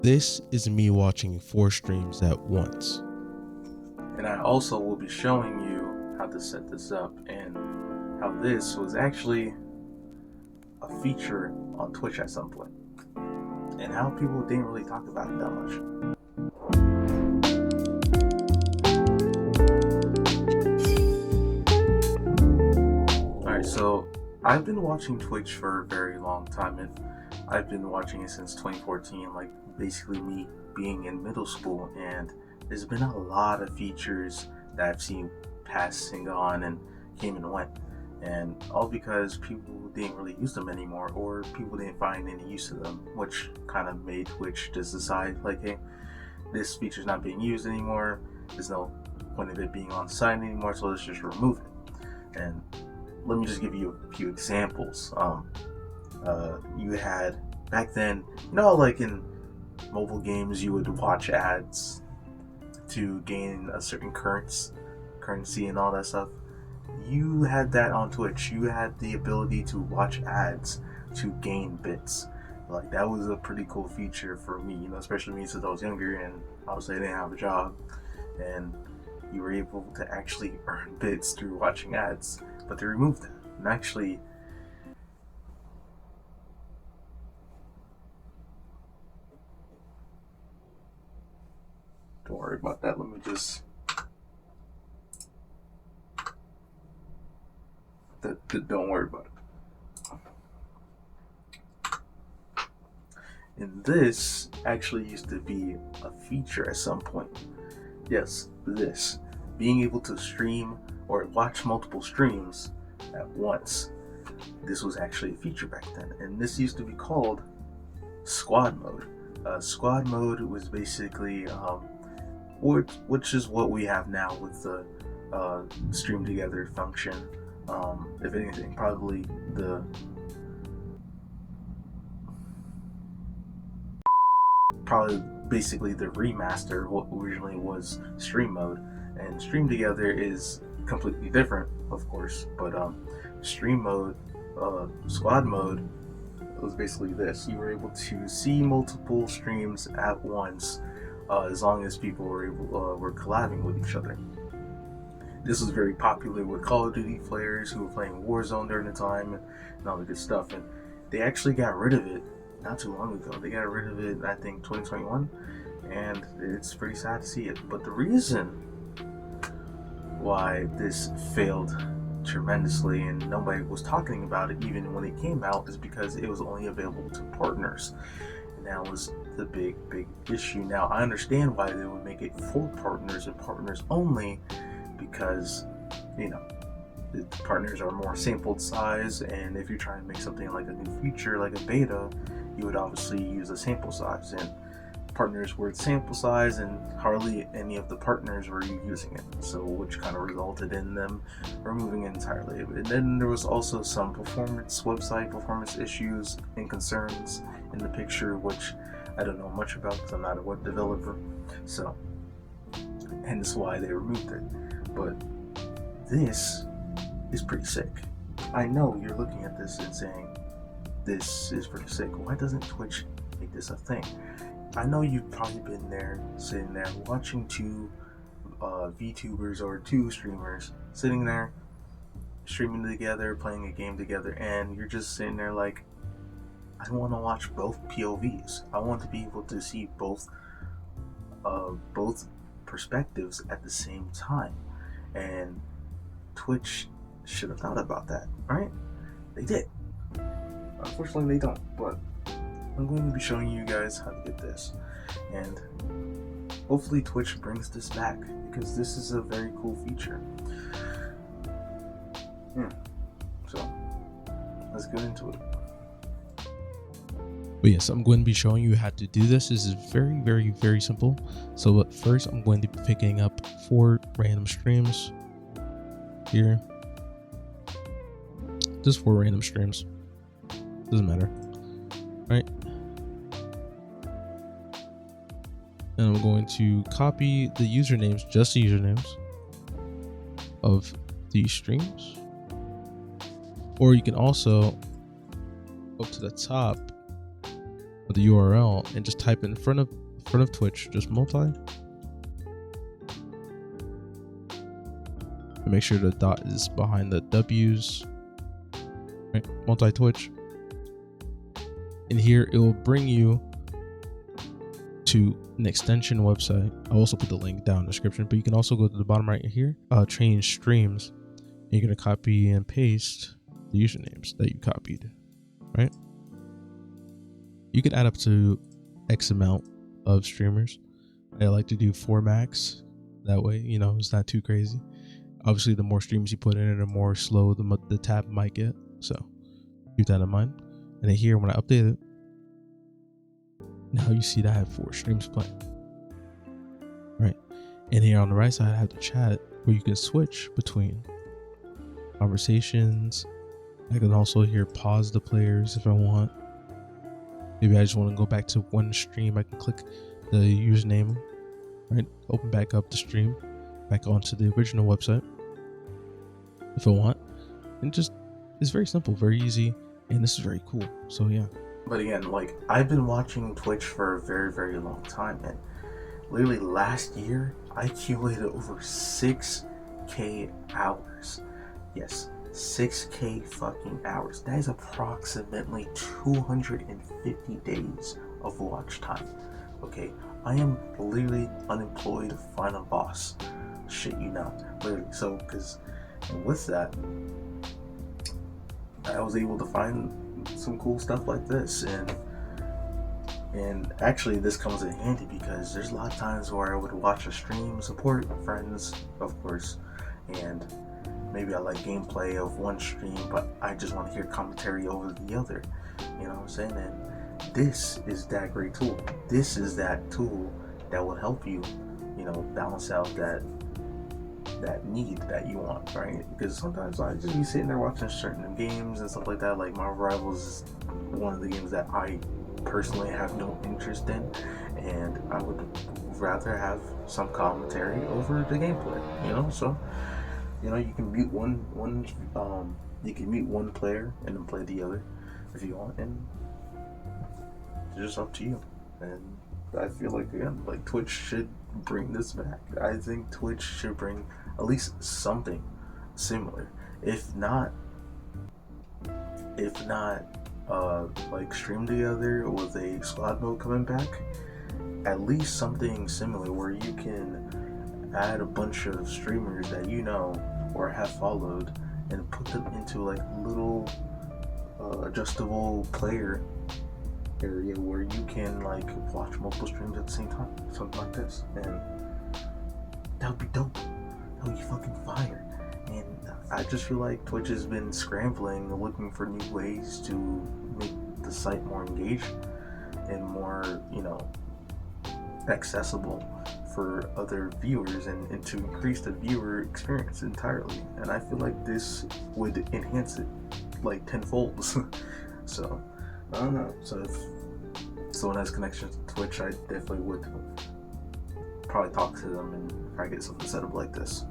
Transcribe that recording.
This is me watching 4 streams at once. And I also will be showing you how to set this up and how this was actually a feature on Twitch at some point, and how people didn't really talk about it that much. Alright, so I've been watching Twitch for a very long time, and I've been watching it since 2014, like basically me being in middle school, and there's been a lot of features that I've seen pass and gone and came and went, and all because people didn't really use them anymore, or people didn't find any use of them, which kind of made Twitch just decide like, hey, this feature's not being used anymore, there's no point of it being on the site anymore, so let's just remove it. And let me just give you a few examples. You had back then, like in mobile games, you would watch ads to gain a certain currency and all that stuff. You had that on Twitch. You had the ability to watch ads to gain bits. Like, that was a pretty cool feature for me, especially me since I was younger and obviously I didn't have a job, and you were able to actually earn bits through watching ads. But they removed that. And actually, don't worry about that. Let me just... Don't worry about it. And this actually used to be a feature at some point. Yes, this. Being able to stream or watch multiple streams at once. This was actually a feature back then. And this used to be called squad mode. Squad mode was basically... which is what we have now with the stream together function. If anything, probably basically the remaster of what originally was stream mode. And stream together is completely different, of course, but stream mode, squad mode, was basically this. You were able to see multiple streams at once, as long as people were collabing with each other. This was very popular with Call of Duty players who were playing Warzone during the time and all the good stuff. And they actually got rid of it not too long ago. They got rid of it, I think, 2021, and it's pretty sad to see it. But the reason why this failed tremendously and nobody was talking about it even when it came out is because it was only available to partners. And that was the big issue. Now, I understand why they would make it for partners and partners only, because the partners are more sampled size, and if you're trying to make something like a new feature like a beta, you would obviously use a sample size, and partners were sample size and hardly any of the partners were using it, so which kind of resulted in them removing it entirely. And then there was also some website performance issues and concerns in the picture, which I don't know much about because I'm not a web developer, so hence why they removed it. But this is pretty sick. I know you're looking at this and saying, this is pretty sick. Why doesn't Twitch make this a thing? I know you've probably been there, sitting there, watching two VTubers or two streamers sitting there, streaming together, playing a game together, and you're just sitting there like, I want to watch both POVs. I want to be able to see both perspectives at the same time. And Twitch should have thought about that, right? They did. Unfortunately, they don't, but I'm going to be showing you guys how to get this. And hopefully Twitch brings this back, because this is a very cool feature. So, let's get into it. But yes, I'm going to be showing you how to do this. This is very simple. So but first, I'm going to be picking up 4 random streams here. Just 4 random streams. Doesn't matter, right? And I'm going to copy the usernames, just the usernames of these streams. Or you can also go to the top with the URL and just type in front of Twitch, just multi, and make sure the dot is behind the W's, right? Multi Twitch, and here it will bring you to an extension website. I'll also put the link down in the description, but you can also go to the bottom right here, change streams, and you're gonna copy and paste the usernames that you copied, right? You could add up to X amount of streamers. I like to do 4 max. That way, you know, it's not too crazy. Obviously, the more streams you put in it, the more slow the tab might get. So keep that in mind. And then here, when I update it, now you see that I have 4 streams playing, right? And here on the right side, I have the chat where you can switch between conversations. I can also here pause the players if I want. Maybe I just want to go back to one stream. I can click the username, right? Open back up the stream, back onto the original website if I want. And just, it's very simple, very easy, and this is very cool. So yeah. But again, like, I've been watching Twitch for a very, very long time, and literally last year, I accumulated over 6K hours. Yes, 6K fucking hours. That is approximately 250 days of watch time. Okay, I am literally unemployed final boss. Shit, you know, literally. So, because with that, I was able to find some cool stuff like this, and actually this comes in handy because there's a lot of times where I would watch a stream, support friends, of course, and maybe I like gameplay of one stream, but I just want to hear commentary over the other. You know what I'm saying? And this is that great tool. This is that tool that will help you, you know, balance out that need that you want, right? Because sometimes I just be sitting there watching certain games and stuff like that. Like Marvel Rivals is one of the games that I personally have no interest in, and I would rather have some commentary over the gameplay, you know? So, you know, you can mute you can mute one player and then play the other if you want, and it's just up to you. And I feel like, again, like Twitch should bring this back. I think Twitch should bring at least something similar, if not like stream together with a squad mode coming back. At least something similar where you can add a bunch of streamers that you know or have followed and put them into like little adjustable player area where you can like watch multiple streams at the same time, something like this, and that would be dope. That would be fucking fire. And I just feel like Twitch has been scrambling, looking for new ways to make the site more engaged and more, you know, accessible for other viewers, and to increase the viewer experience entirely. And I feel like this would enhance it like tenfold. So I don't know. So if someone has connections to Twitch, I definitely would probably talk to them and try to get something set up like this.